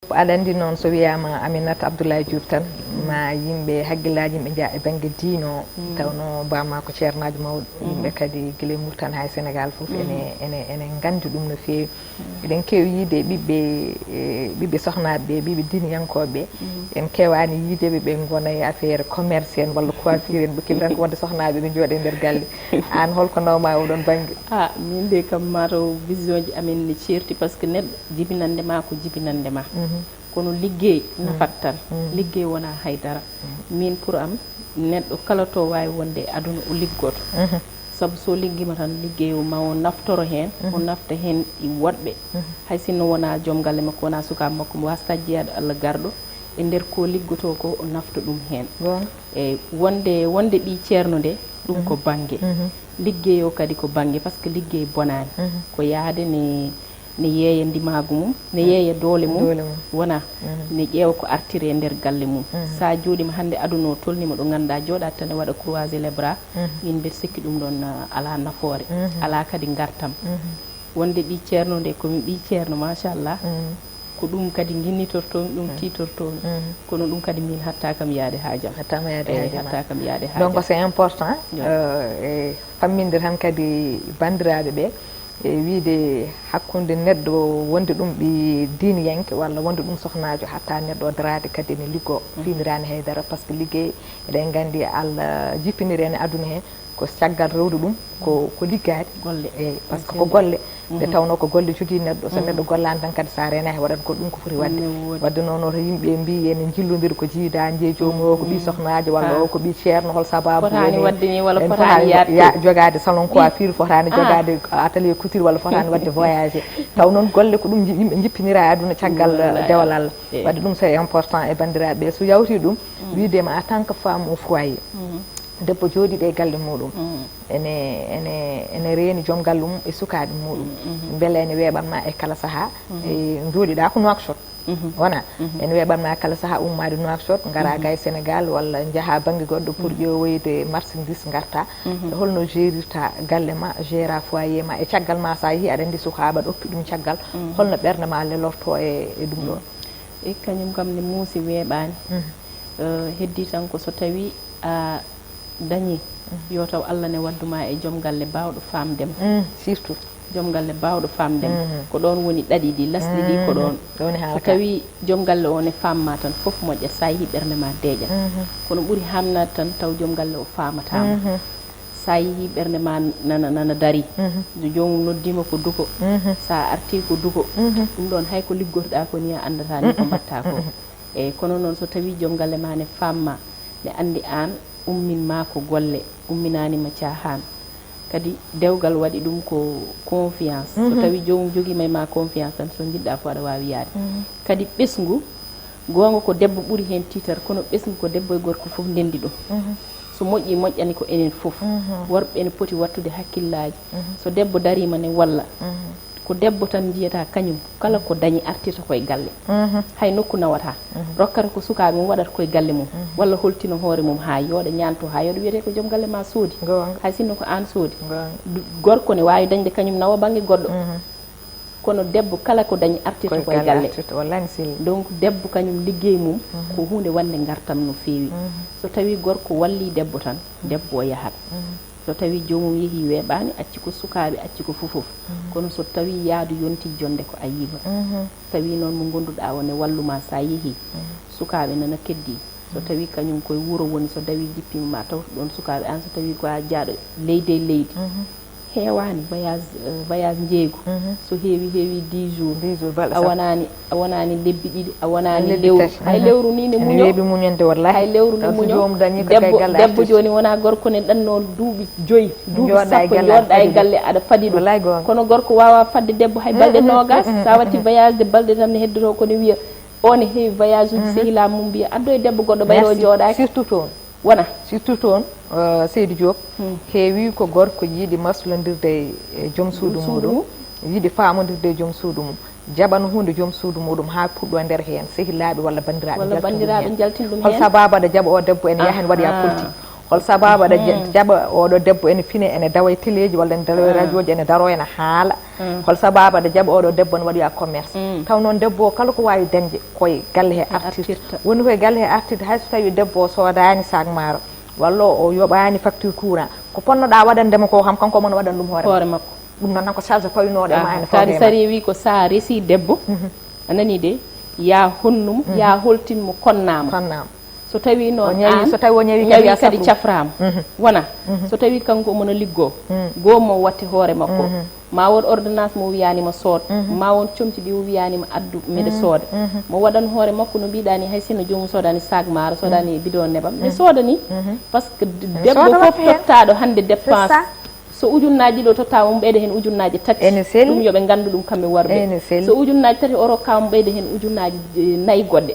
aɗa andi noon so wiyama Aminata Abdoulaye Diop tan ma yimɓe haggillaji yimɓe jaa e banggue diino tawno bamma ko ceernajo mawɗo yimɓe kadi guila Mauritanie hay Sénégal foof ene gandi ɗum no fewi eɗen kewi yiide ɓiɓɓe sohnaɓe ɓiɓɓe diiniyankoɓe en kewani yiideɓe ɓe gona e affaire commerce en walla coiffure en ɓe keeɓi tan ko wonde sohnaɓe ɓe jooɗe nder galle an holko nawma oɗon banggue min de kam mataw vision ji amin ne certi par ce que neɗɗo jibinande ma ko jibinande ma kono liggey nafat tan liggey wona haydara min pour am neɗɗo kala to wawi wonde e aduna o liggoto saabu so liggima tan liggey ma o naftoro hen o nafta hen e woɗɓe hay sinno wona joom galle makko wona sukaɓe makko mo wasta jeeyade Allah garɗo e nder ko liggoto ko o nafta ɗum hen e wonde ɓi ceerno nde ɗum ko banggue liggey o kadi ko banggue par ce que liggey bonani ko yaade ne yeeya ndimagu mum ne yeeya doole mum wona ne ƴeewa ko artiri e nder galle mum sa jooɗima hande aduna o tolnima ɗo ganduɗa jooɗat tan e waɗa croiser les bras min mbeɗa sikki ɗum ɗon ala nafoore ala kadi gartam wonde ɓi ceerno nde komin ɓi ceerno machallah ko ɗum kadi guinnitortomi ɗum titortomi kono ɗum kadi min hattakam yaade haajam hattakam yaade haajam donc c'est important e famminde tan kadi bandiraɓe ɓe e wiide hakkude neɗɗo wonde ɗum ɓi diiniyanke walla wonde ɗum sohnajo hatta neɗɗo o darade kadi ne liggo finirani haydara par ce que liggey eɗen gandi Allah jippiniri en e aduna he ko caggal rewde ɗum ko liggade golle eyyi par ce que ko golle nde tawno ko golle jogui neɗɗo so neɗɗo gollani tan kadi sa renaki waɗat ko ɗum ko foti wadde wadde noon oto yimɓe mbi ene jillodira ko jiida jeeyi jomum o ko ɓi sohnajo walla o ko ɓi ceerno hol sababu fotani wadde ni walla fotani jogade salon coiffure fotani jogade atelier couture walla fotani wadde voyagé taw noon golle ko ɗum yimɓe jippinira e aduna caggal dewal Allah wadde ɗum c'est important e bandiraɓe so yawti ɗum widema en tant que femme au foyer debbo jooɗiɗo e galle muɗum ene reeni joom galle mum e sukaɓe muɗum beele ene weeɓanma e kala saaha e jooɗiɗa ko Nouakchott wona ene weeɓanma kala saaha ummade Nouakchott gara ga e Sénégal walla jaaha banggue goɗɗo pour ƴeewoyde marchandise garta holno gérirta galle ma géra foyer ma e caggal ma sa yeehi aɗa andi sukaɓa aɗa oppi ɗum caggal holno ɓerde ma lelorto e ɗum ɗon e kañum kam ne muusi weeɓani heddi tan ko so tawi a dañi yo taw Allah ne wadduma e joom galle bawɗo famdema surtout joom galle bawɗo famdema ko ɗon woni ɗaɗi ɗi lasɗi ɗi ko ɗon so tawi joom galle o ne famma tan foof moƴƴat sa yeehi ɓerde ma deeƴat kono ɓuuri hamnade tan taw joom galle o famatama sa yeehi ɓerde ma nana dari jomum noddima ko dugo sa arti ko dugo ɗum ɗon hay ko liggotoɗa ko ni a andata ni ko mbatta ko eyyi kono noon so tawi joom galle ma ne famma ne andi an ummin ma ko golle umminanima cahan kadi dewgal waɗi ɗum ko confiance so tawi jomum joguima e ma confiance tan so jiɗɗa fo aɗa wawi yaade kadi ɓesgu gonga ko debbo ɓuuri hen titar kono ɓesgu ko debbo e gorko foof ndendi ɗum so moƴƴi moƴƴani ko enen foof worɓe ene poti wattude hakkillaji so debbo darima ne walla ko debbo tan jiyata kañum kala ko dañi artirta koye galle hay nokku nawata rokkata ko sukaɓe mum waɗata koye galle mum walla holtino hoore mum ha yooɗa ñanto ha yooɗa wiyete ko joom galle ma soodi hay sinno ko an soodi gorko ne wawi dañde kañum nawa banggue goɗɗo kono debbo kala ko dañi artirta koye galle donc debbo kañum liggey mum ko hunde wande gartam no fewi so tawi gorko walli debbo tan debbo o yahat so tawi jomum yeehi weeɓani acci ko sukaɓe acci ko fofof kono so tawi yaadu yonti jonde ko a yiima tawi noon mo gonduɗa o ne walluma sa yeehi sukaɓe nana keddi so tawi kañum koye wuuro woni so dawi jippima ma tawta ɗon sukaɓe an so tawi ko a jaaɗo leydi e leydi heewani voyage jeeygu so heewi 10 jours a wonani lebbi ɗiɗi a wonani lewru hay lewru ni ne muñode wallahi hay lewru ni muño debbo joni wona gorko ne ɗanno duuɓi 5 duuɓi sappo joɗɗa e galle aɗa faadi ɗum kono gorko wawa fadde debbo hay balɗe nogas sa watti voyage de balɗe tan ne heddoto kono wiya o ne heewi voyage uji sehilaa mum mbiya addo e debbo goɗɗo ɓayro jooɗaki surtout toon wona surtout toon Seydou Diop heewi ko gorko yiiɗi maslodirde e joom suudu muɗum yiiɗi famodirde e joom suudu mum jaɓano hunde joom suudu muɗum ha puɗɗo nder hen sehilaɓe walla bandiraɓe jaltin ɗum hol sababu aɗa jaɓa o debbo ene yahen waɗoya politique hol sababu aɗa jaɓa oɗo debbo ene fine ene dawa e téléji walla ene dawa e radio ji ene daro ene haala hol sababu aɗa jaɓa oɗo debbo ne waɗoya commerce taw noon debbo o kala ko wawi dañde koye galle he artirte woni koye galle he artirde hayso tawi debbo o sodani sac maaro walla o yoɓani facture courant ko ponnoɗa waɗandema ko kam kanko mono waɗan ɗum hoore makko ɗum noon tan ko charge fawinoɗo e ma ene tadi sari wi ko sa resi debbo anani de ya honnumo ya holtinmo konnama so tawi noon an so tawi o ñawi kadi caframa wona so tawi kanko omono liggo gomo watte hoore makko ma won ordonnance mo wiyanima sood ma won comti ɗi wiyanima addu mbeɗa sooda mo waɗan hoore makko no mbiɗani hay sinno jomum sodani sac maaro sodani bidon nebam mi sooda ni par ce que debbo fof tottaɗo hande dépense so ujunnaji ɗo tottama mo ɓeyde hen ujunnaji tati ɗum yoɓe gandu ɗum kamɓe worɓe so ujunnaji tati o rokkama mo ɓeyde hen ujunnaji 4 goɗɗe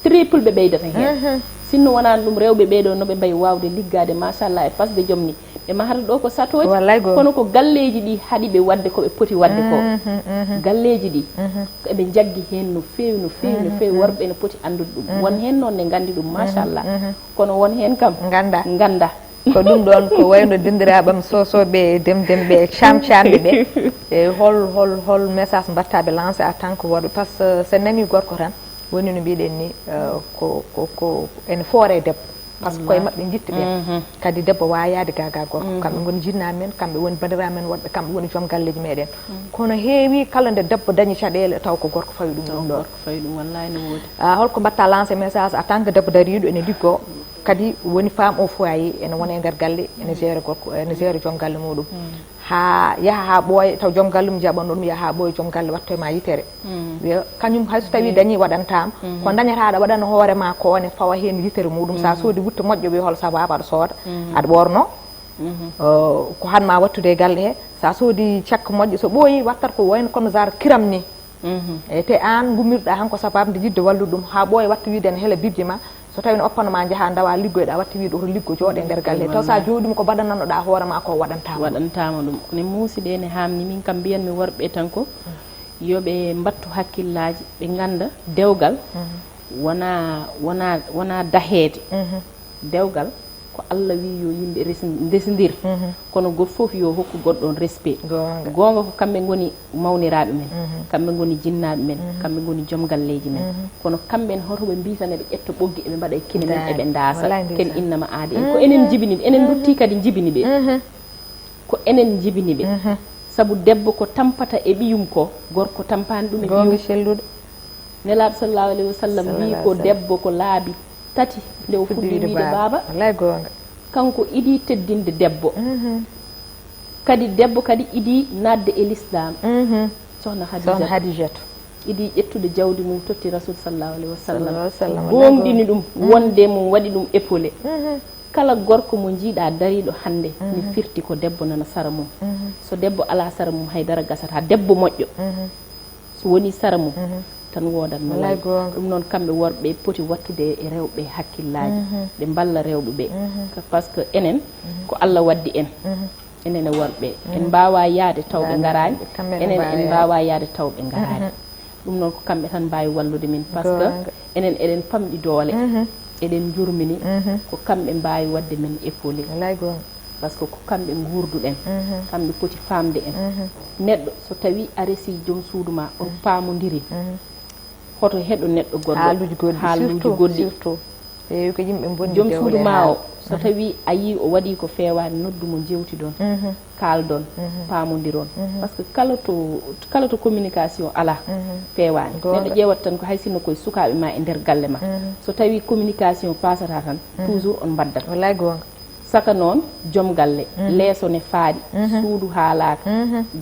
triple ɓe ɓeydata hen sinno wonani ɗum rewɓe ɓeɗo noɓe mbayi wawde liggade machallah e fasde joom ni ɓe mahata ɗo ko satoji kono ko galleji ɗi haaɗi ɓe wadde koɓe poti wadde ko galleji ɗi eɓe jaggi hen no fewi no fewi no fewi worɓe ne poti andude ɗum won hen noon ne gandi ɗum machallah kono won hen kam ganda ko ɗum ɗon ko wayno dendiraɓam sosoɓe demdemɓe camcamɓe ɓe e hol message mbattaɓe lancé en tant que worɓe par ce que so nani gorko tan woni no mbiɗen ni ko ene foore debbo par ce que koye mabɓe jitta ɓen kadi debbo wawa yaade gaga gorko kamɓe goni jinnaɓe men kamɓe woni bandiraɓe men wonɓe kamɓe woni joom galleji meɗen kono heewi kala nde debbo dañi caɗele taw ko gorko fawi ɗum ɗum ɗon fawi ɗum wallahi no woodi holko mbatta lancé message en tant que debbo dariɗo ene liggo kadi woni femme au foyer ene wona e nder galle ene gére gorko ene gére joom galle muɗum ha yaha ha ɓooya taw joom galle mum jaɓanno ɗum yaha ha ɓooya joom galle watto e ma yitere wiya kañum hayso tawi dañi waɗantama ko dañataɗa waɗana hoore ma ko ne fawa hen yitere muɗum sa soodi wutte moƴƴo wi hol sababu aɗa sooda aɗa ɓorno ko hanma wattude e galle he sa soodi cakka moƴƴo so ɓooyi wattat ko wayno kono genre kiram ni e te an gummirɗa han ko sababu nde yidde wallude ɗum ha ɓooya watta wiide ne heela bibje ma so tawi no oppanoma jaaha dawa liggoyɗa watti wiide oto liggo jooɗe nder galle taw sa jooɗima ko baɗananoɗa hoore ma ko waɗantama ɗum ne muusiɗe ne hamni min kam mbiyanmi worɓe tan ko yoɓe mbattu hakkillaji ɓe ganda dewgal wona daheede dewgal ko Allah wi yo yimɓe ndesidir kono goto foof yo hokku goɗɗon respect gonga ko kamɓe goni mawniraɓe men kamɓe goni jinnaɓe men kamɓe goni joom galleji men kono kamɓen hotoɓe mbitane ɓe ƴetta ɓoggi eɓe mbaɗa e kine men eɓe daasa ken innama aadi en ko enen jibini ɓe enen dutti kadi jibini ɓe ko enen jibini ɓe saabu debbo ko tampata e ɓiyum ko gorko tampani ɗum e ɓiyum nelaɗo sallallahu alayhi wa sallam wi ko debbo ko laabi tati nde o fuɗɗi wiide baaba kanko idi teddinde debbo kadi debbo kadi idi nadde e l'islam sohna hadijatu idi ƴettude jawdi mum totti rasul sallallahu alayhi wa sallam gonɗini ɗum wonde mum waɗi ɗum épaulé kala gorko mo jiiɗa dariɗo hande mi firti ko debbo nana sara mum so debbo ala sara mum haydara gasata debbo moƴƴo so woni sara mum tan wodanno lay ɗum noon kamɓe worɓe poti wattude e rewɓe hakkillaji ɓe balla rewɓe ɓe par ce que enen ko Allah waddi en enen e worɓe en mbawa yaade taw ɓe garani enen en mbawa yaade taw ɓe garani ɗum noon ko kamɓe tan mbawi wallude min par ce que enen eɗen pamɗi doole eɗen jurmini ko kamɓe mbawi wadde men épaulé par ce que ko kamɓe gurduɗen kamɓe poti famde en neɗɗo so tawi a resi joom suudu ma on paamodiri hoto heɗo neɗɗo goɗɗo haaluji goɗɗi ko yimɓe bonni joom suudu ma o so tawi a yi o waɗi ko fewani noddumo jewti ɗon kaaldon paamodiron par ce que kala to communication ala fewani neɗɗo ƴewat tan ko hay sinno koye sukaɓe ma e nder galle ma so tawi communication pasata tan toujours on mbaddat wallay gonga saka noon joom galle leeso ne faaɗi suudu haalaka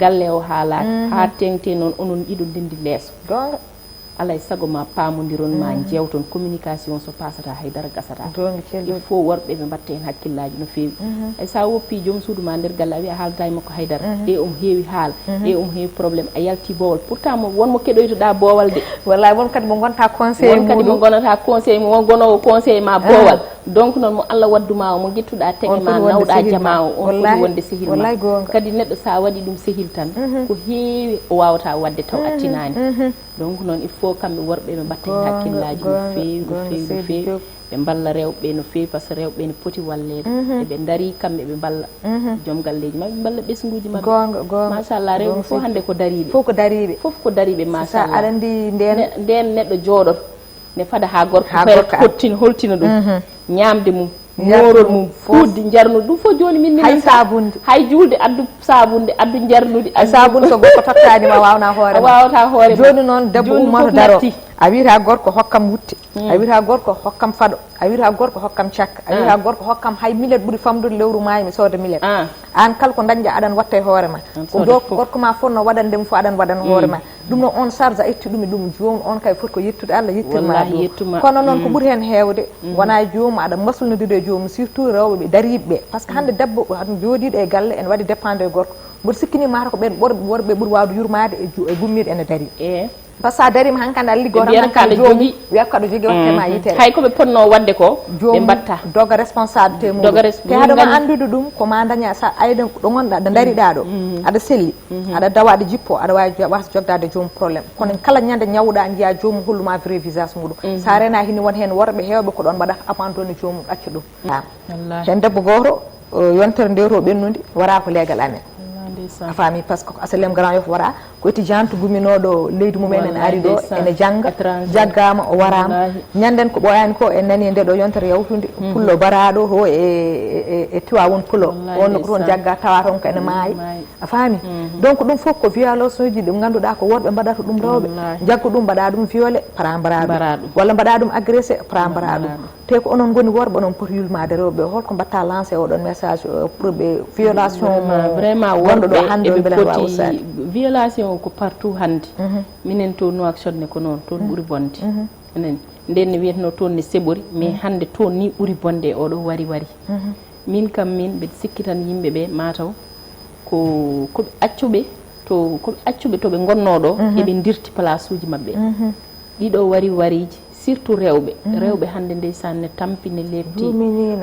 galle o haalaka ha tengte noon onon ɗiɗo ndendi leeso gonga alay sago ma paamodiron ma jewton communication so pasata haydara gasata il faut worɓe ɓe mbatta hen hakkillaji no fewi ay sa woppi joom suudu ma nder galle a wiya haaldata e makko haydara e heewi haala e heewi probléme a yalti boowal pourtant wonmo keɗoytoɗa boowal de wallahi won kadi mo gonta conseil won kadi mo gonata conseil mo won gonowo conseil ma boowal donc noon mo Allah wadduma o mo guittuɗa teŋe ma nawɗa jama o on foti wonde sehil ma kadi neɗɗo sa waɗi ɗum sehil tan ko heewi o wawata wadde taw attinani donc noon il faut kamɓe worɓe ɓe mbatta hen hakkillaji no feewi no feewi no feewi ɓe balla rewɓe no feewi par ce que rewɓe ne poti wallede eɓe daari kamɓe ɓe balla joom galleji mabɓe ɓe balla ɓesguji mabɓe machallah rewɓe fof hande ko dariɓe fof ko dariɓe machallah aɗa andi nden neɗɗo jooɗot ne fada ha gorko holtina ɗum ñamde mum morol mum fuudde jarnude ɗum fof joni min hay sabunde hay julde addu sabunde addu jarnude sabunde so gorko tottanima wawna hoore wawata hoore joni noon debbo ummoto daro a wiyata gorko hokkam wutte a wiyata gorko hokkam fado a wiyata gorko hokkam cakka a wiyata gorko hokkam hay millet ɓuuri famdude lewru maayi mi sooda millet an kala ko dañƴa aɗan watta e hoore ma ko gorko ma fonno waɗandemo fof aɗan waɗan hoore ma ɗum noon on charge a itti ɗum e ɗum jomum on kay foti ko yettude Allah yettirma ɗum kono noon ko ɓuuri hen heewde wona jomum aɗa maslunodiri e jomum surtout rewɓe ɓe dariɓe parce que hande debbo jooɗiɗo e galle ene waɗi dépendre e gorko mboɗo sikkini mata ko ɓen worɓe ɓuuri wawde yurmade e gummiɗo ene dari par ce que a darima hankande aɗa liggo tan jomum wiya ko aɗa jogui wattema yitere hay koɓe ponno wadde ko ɓe mbatta doga responsabilité mum te haɗama andude ɗum koma daña sa ayda ɗo gonɗa ɗo dariɗa ɗo aɗa selli aɗa dawa aɗa jippo aɗa wawi wasa jogdade jomum probléme kono kala ñande ñawɗa jiiya jomum holluma vrai visage muɗum sa rena hini won hen worɓe hewɓe ko ɗon mbaɗa abandonné jomum ɗacca ɗum hen debbo goto yontere nde to ɓennude wara ko leegal amen a faami par ce que asalem grand yof wara ko étudiant gumminoɗo leydi mumen ene ari ɗo ene jangga jaggama o warama ñanden ko ɓoyani ko en nani nde ɗo yontere yawtude pullo baraɗo to e Tivaoune Pulo wonno ko toon jagga tawa toon ko ene maayi a faami donc ɗum foof ko violation uji ɗi ganduɗa ko worɓe mbaɗata ɗum rewɓe jaggo ɗum mbaɗa ɗum violé para mbara ɗum walla mbaɗa ɗum agressé para mbara ɗum te ko onon goni worɓe onon poti yulmade rewɓe holko mbatta lancé oɗon message pour ɓe violation vraiment wonɗo ɗo hande o beele wawa usade violation ko partout hande minen to Nouakchott ne ko noon toon ɓuuri bonde enen nden ne wiyeteno toon ne seɓori mais hande toon ni ɓuuri bonde e oɗo wari min kam min mbeɗa sikki tan yimɓeɓe mataw koɓe accuɓe toɓe gonnoɗo eɓe dirti place uji mabɓe ɗiɗo wariji surtout rewɓe hande ndeysan ne tampi ne lebti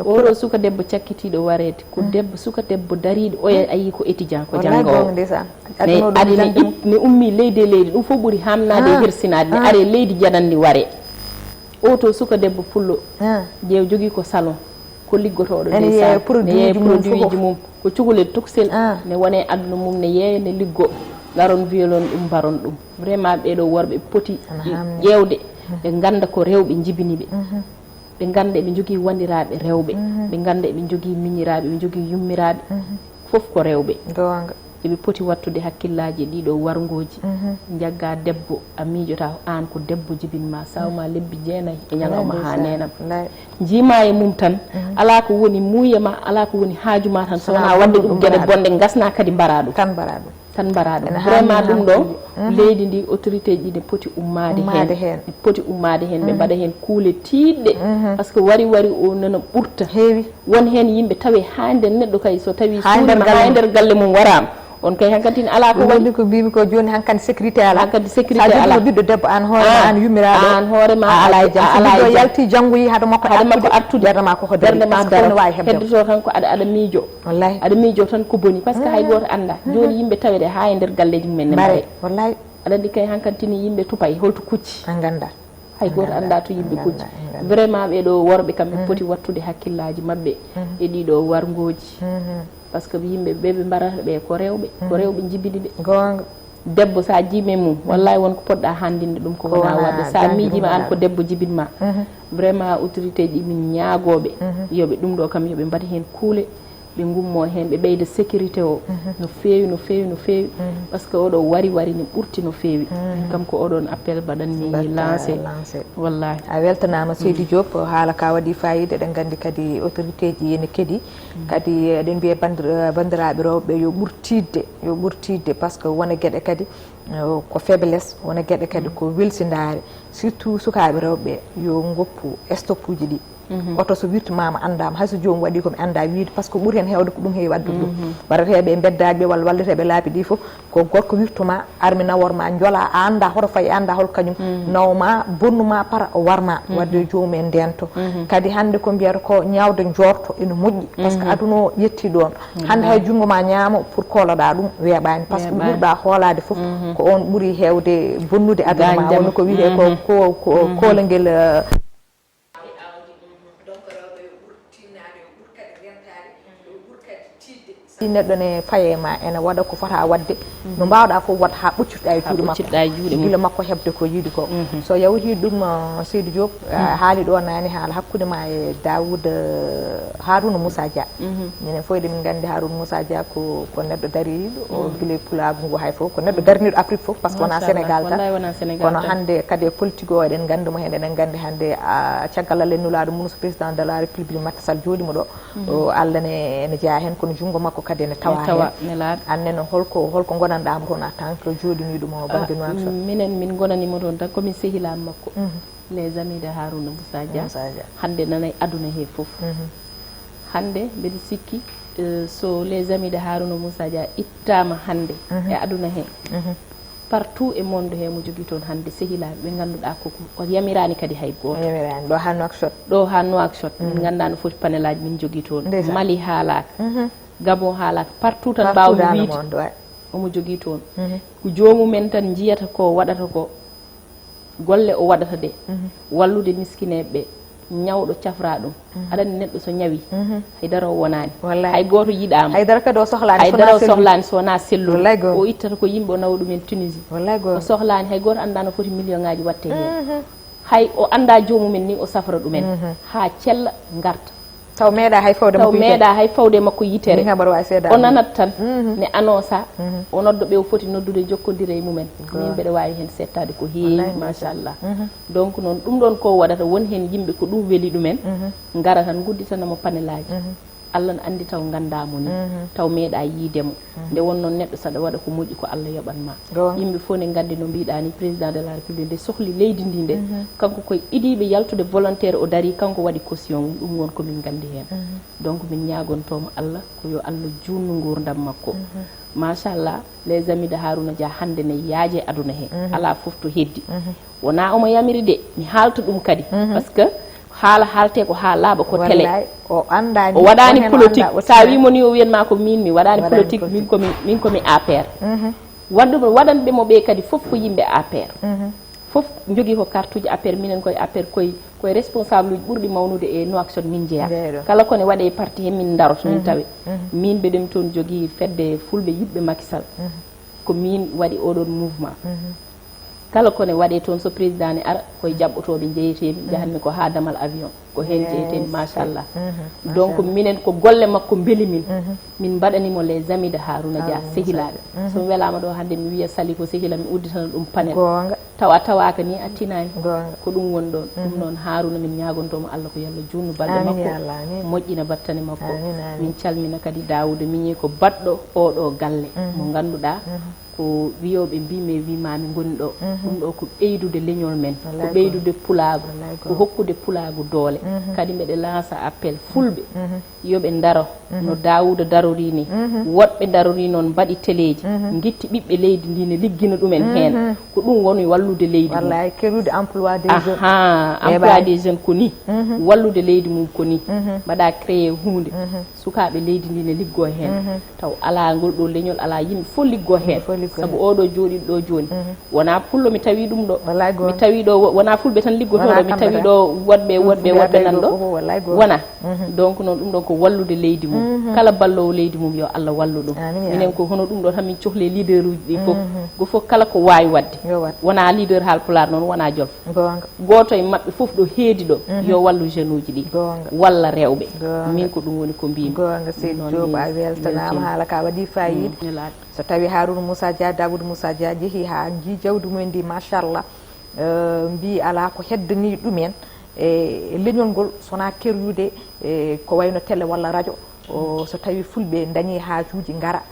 oɗo suka debbo cakkitiɗo warede ko debbo suka debbo dariɗo oya ayi ko étudiant ko janggawo ne ummi leydi ɗum fof ɓuuri hamnade e hirsinade ne are leydi janandi ware o to suka debbo pullo ƴeew jogui ko salon ko liggotoɗo ne yeeya produit ji mum ko cukalel tuksel ne wone aduna mum ne yeeya ne liggo garon violon ɗum mbaron ɗum vraiment ɓeɗo worɓe poti ƴewde ɓe ganda ko rewɓe jibini ɓe ganda ɓe jogui wandiraɓe rewɓe ɓe ganda ɓe jogui miñiraɓe ɓe jogui yummiraɓe foof ko rewɓe eɓe poti wattude hakkillaji ɗiɗo wargoji jagga debbo a miijota an ko debbo jibinma sawma lebbi 9 e ñalawma ha nenam jima e mum tan ala ko woni muuyema ala ko woni haajuma tan so wona wadde ɗum gueɗe bonde gasna kadi mbara ɗum tan mbara ɗum vraiment ɗum ɗo leydi ndi autorité ji ne poti ummade hen ɓe mbaɗa hen kuule tiɗɗe par ce que wari o nana ɓurta won hen yimɓe tawi ha nder neɗɗo kay so tawi suudema ha nder galle mum warama on kay hankantini ala ko woni ko mbimi ko joni hankandi sécurité ala ala ɓiɗɗo debbo an hoorema an yummiraɗo an hoorema ala jam yalti janggoyi haɗa makko artude bernema koko bernema heddoto tan ko aɗa miijo wallahi aɗa miijo tan ko boni par ce que hay goto anda joni yimɓe tawede ha e nder galleji mumen ne mbare wallahi aɗa andi kay hankantini yimɓe tupay holto kucci an ganda hay goto anda to yimɓe kucci vraiment ɓeɗo worɓe kamɓe poti wattude hakkillaji mabɓe e ɗiɗo wargoji par ce que yimɓe ɓe mbarata ɓe ko rewɓe jibini ɓe gonga debbo sa jiime mum wallahi wonko poɗɗa handinde ɗum ko wona wadde sa miijima an ko debbo jibinma vraiment autorité ji min ñaagoɓe yoɓe ɗum ɗo kam yoɓe mbaɗa hen kuule ɓe gummo hen ɓe ɓeyda sécurité o no feewi par ce que oɗo wari ne ɓurti no feewi kam ko oɗon appel mbaɗanmi lancé wallahi a weltanama Seydi Diop haala ka waɗi fayida eɗen gandi kadi autorité ji ene keeɗi kadi eɗen mbiya bandiraɓe rewɓe yo ɓurtidde par ce que wona gueɗe kadi ko faiblesse wona gueɗe kadi ko welsidare surtout sukaɓe rewɓe yo goppu stop uji ɗi oto so wirtumama andama hayso jomum waɗi komi anda wiide par ce que ɓuuri hen hewde ko ɗum heewi addude ɗum waɗateɓe beddaɓe walla walleteɓe laabi ɗi foof ko gorko wirtuma armi naworma joola a anda hoto fayi anda hol kañum nawma bonnuma para warma wadde jomum en ndento kadi hande ko mbiyata ko ñawde jorto ene moƴƴi par ce que aduna o yetti ɗon hande hay junggo ma ñaamo pour koloɗa ɗum weeɓani par ce que ɓurɗa hoolade foof ko on ɓuuri hewde bonnude aduna ma wonno ko wiite ko kolengel si neɗɗo ne faye ma ene waɗa ko fota wadde no mbawɗa fof wat ha ɓuccirɗa e juuɗe makko gila makko heɓde ko yiiɗi ko so yawti ɗum Seydou Diop haali ɗo nani haala hakkude ma e Daouda Harouna Moussa Dia minen foyde min gandi Harouna Moussa Dia ko neɗɗo dariɗo o guila pulagu ngu hay fof ko neɗɗo dariniɗo Afrique fof par ce que wona Sénégal tan kono hande kadi e politique o eɗen gandi mo hen eɗen gandi hande caggal Allah nulaɗo mum so président de la république Macky Sall joɗima ɗo Allah ne jeeya hen kono junggo makko kadi ne tawa hen annene holko gonanɗamo toon en tant que joɗiniɗumo banggue Nouakchott min gonanimo toon tan komin sehilam makko les amis de Harouna Moussa Dia hande nanay aduna he foof hande mbeɗa sikki so les amis de Harouna Moussa Dia ittama hande e aduna he partout e monde he mo jogui toon hande sehilaɓe ɓe ganduɗa o yamirani kadi hay goto ɗo ha Nouakchott min ganda no foti panelaji min jogui toon Mali haalaka Gabon haalaka partout tan mbawmi wiide omo jogui toon ko jomumen tan jiyata ko waɗata ko golle o waɗata de wallude miskineɓe ñawɗo cafra ɗum aɗani neɗɗo so ñawi haydara o wonani hay goto yiɗama haydara kadi o sohlani sowona sellol o ittata ko yimɓe o nawa ɗumen Tunisie o sohlani hay goto anda no foti million ngaji watte hen hay o anda jomumen ni o safra ɗumen ha cella garta taw meeɗa hay fawde makko yitere o nanat tan ne annonce o noddo ɓe o foti noddude jokkodire e mumen min mbeɗa wawi hen settade ko heewi machallah donc noon ɗum ɗon ko waɗata won hen yimɓe ko ɗum weeli ɗumen gara tan gudditanamo panelaji Allah ne andi taw gandamo ni taw meeɗa yiidemo nde wonnoon neɗɗo saɗa waɗa ko moƴƴi ko Allah yoɓanma yimɓe fof ne gandi no mbiɗa ni président de la république nde sohli leydi ndi nde kanko koye idiɓe yaltude volontaire o dari kanko waɗi caution mum ɗum won komin gandi hen donc min ñagontomo Allah ko yo Allah junnu gurdam makko machallah les amis de Harouna Dia hande ne yaaje aduna he ala foof to heddi wona omo yamiri de mi haalta ɗum kadi par ce que haala haalte ko ha laaɓa ko télé o waɗani politique sa wimo ni o wiyanma ko min mi waɗani politique min komi APR waɗanɓe mo ɓe kadi foof ko yimɓe APR foof jogui ko carte uji APR minen koye APR koye responsable uji ɓurɗi mawnude e Nouakchott min jeeya kala kone waɗe parti he min daroto min tawi min mbeɗemi toon jogui fedde fulɓe yiɓɓe Macky Sall ko min waɗi oɗon mouvement kala kone waɗe toon so président ne ara koye jaɓɓotoɓe jeeyetemi jahanmi ko ha damal avion ko hen jeeyetemi machallah donc minen ko golle makko beeli min mbaɗanimo les amis de Harouna Dia sehilaɓe somi welama ɗo hande mi wiya Sali ko sehila mi udditana ɗum panel tawaka ni attinani ko ɗum woni ɗon ɗum noon Harouna min ñagontomo Allah ko yallah junnu balɗe makko moƴƴina battane makko min calmina kadi Daouda miñi ko baɗɗo oɗo galle mo ganduɗa ko wiyoɓe mbimi wimami goni ɗo ɗum ɗo ko ɓeydude leñol men ko ɓeydude pulagu ko hokkude pulagu doole kadi mbeɗe lança appel fulɓe yoɓe daro no Daouda darori ni woɗɓe darori noon mbaɗi téléji guitti ɓiɓɓe leydi ndi ne liggina ɗumen hen ko ɗum woni wallude leydi wallahi kerude emploi des jeunes emploi des jeunes ko ni wallude leydi mum ko ni mbaɗa créé hunde sukaɓe leydi ndi ne liggo hen taw ala ngol ɗo leñol ala yimɓe fof liggo hen saabu oɗo jooɗiɗo ɗo joni wona pullo mi tawi ɗum ɗo mi tawi ɗo wona fulɓe tan liggotoɗo mi tawi ɗo woɗɓe nan ɗo wona donc noon ɗum ɗon ko wallude leydi mum kala ballowo leydi mum yo Allah wallu ɗum minen ko hono ɗum ɗo tan min cohli leader uji ɗi foof go foof kala ko wawi wadde wona leader Haalpulaar noon wona Jolof goto e mabɓe foof ɗo heedi ɗo yo wallu jeune uji ɗi walla rewɓe min ko ɗum woni ko mbimi gonga Seydou Diop a weltanama haala ka waɗi fayida so tawi Harouna Moussa Dia Daouda Moussa Dia jeehi ha ji jawdi mumen ndi machallah mbi ala ko heddani ɗumen e leñol ngol sona keryude ko wayno télé walla radio so tawi fulɓe dañi haajuji gara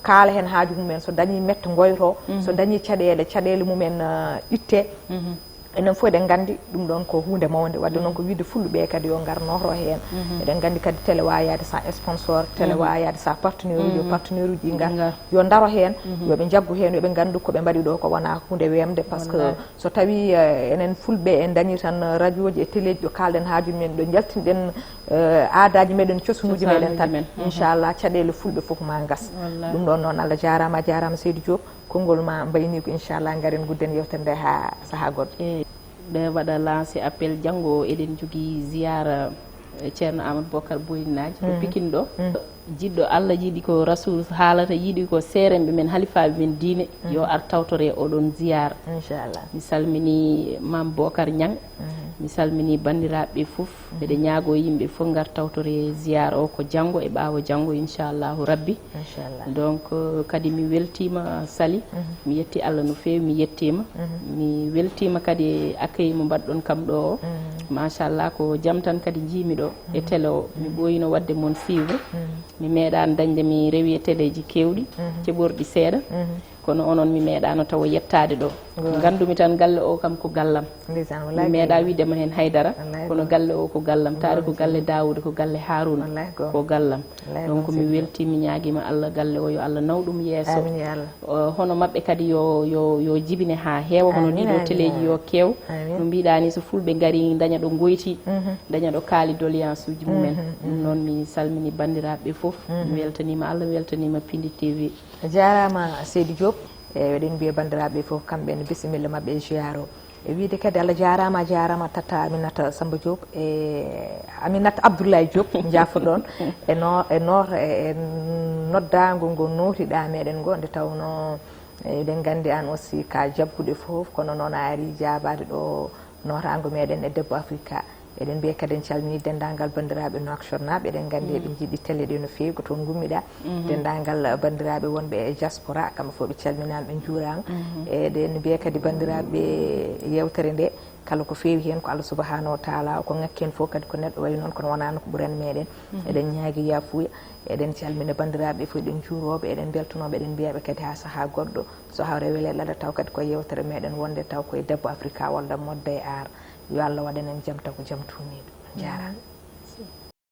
kaala hen haaju mumen so dañi mette goyto so dañi caɗele mumen itte enen fof eɗen gandi ɗum ɗon ko hunde mawde wadde noon ko wiide fulɓe kadi yo ngar nohro hen eɗen gandi kadi télé wawi yaade sans sponsor télé wawi yaade sans partenaire uji partenaire uji ngar yo daro hen yoɓe jaggu hen yoɓe gandu koɓe mbaɗi ɗo ko wona hunde wemde par ce que so tawi enen fulɓe en dañi tan radio ji e télé ji ɗo kalɗen haaju men ɗo jaltinɗen aadaji meɗen cosunuji meɗen tan inchallah caɗele fulɓe foof ma gas ɗum ɗon noon Allah jarama Seydou Diop konngol ma mbayni ko inchallah garen gudden yewtere nde ha saaha goɗɗo ɓe waɗa lancé appel janggo eɗen jogui ziyara ceerno Amadou Bocar Boyinaji to Pikine ɗo jiɗɗo Allah yiiɗi ko rasoul haalata yiiɗi ko seeremɓe men halifaɓe men diine yo ar tawtore oɗon ziyara inchallah mi salmini Mame Bocar Niang mi salmini bandiraɓe foof mbeɗe ñaago yimɓe fof ngar tawtore ziyara o ko janggo e ɓaawo janggo inchallahu rabbi donc kadi mi weltima Sali mi yetti Allah no fewi mi yettima mi weltima kadi accueil mo mbaɗɗon kam ɗo o machallah ko jaam tan kadi jiimi ɗo e télé o mi ɓooyino wadde moon suivre mi meeɗano dañde mi rewi e téléji kewɗi ceɓorɗi seeɗa kono onon mi meeɗano taw yettade ɗo gandumi tan galle o kam ko gallam mi meeɗa widema hen haydara kono galle o ko gallam taade ko galle Daouda ko galle Harouna ko gallam donc mi welti mi ñaaguima Allah galle o yo Allah nawɗum yeeso hono mabɓe kadi yo jibine ha heewa hono ɗiɗo téléji yo kew no mbiɗa ni so fulɓe gaari daña ɗo goyti daña ɗo kaali doléance uji mumen ɗum noon mi salmini bandiraɓe foof mi weltanima Allah weltanima Pindi TV jarama Seydou Diop eɗen mbiya bandiraɓe foof kamɓe ne bisimilla mabɓe e jiyaro e wiide kadi Allah jarama tata Aminata Samba Diop e Aminata Abdoulaye Diop jafoɗon e noddago ngo notiɗa meɗen go nde tawno eɗen gandi an aussi ka jabbude foof kono noon a ari jabade ɗo notago meɗen e Debbo Africa eɗen mbiya kadi en calmini dendagal bandiraɓe Nouakchott naɓe eɗen gandi eɓe jiiɗi télé ɗe no fewi ko toon gummiɗa dendagal bandiraɓe wonɓe e diaspora kamɓe fof ɓe calminama ɓe juurama eɗen mbiya kadi bandiraɓe yewtere nde kala ko fewi hen ko Allah subahanahu wa taala ko ngakki hen fof kadi ko neɗɗo wayi noon kono wonano ko ɓuurani meɗen eɗen ñaagui yafuya eɗen calmina bandiraɓe fof eɗen juuroɓe eɗen beltonoɓe eɗen mbiyaɓe kadi ha saaha goɗɗo so hawre weele ɗaɗa taw kadi ko yewtere meɗen wonde taw koye Debbo Africa walla Modde e Ar yo Allah waɗanen jaam taw ko jaam tuniɗo jarama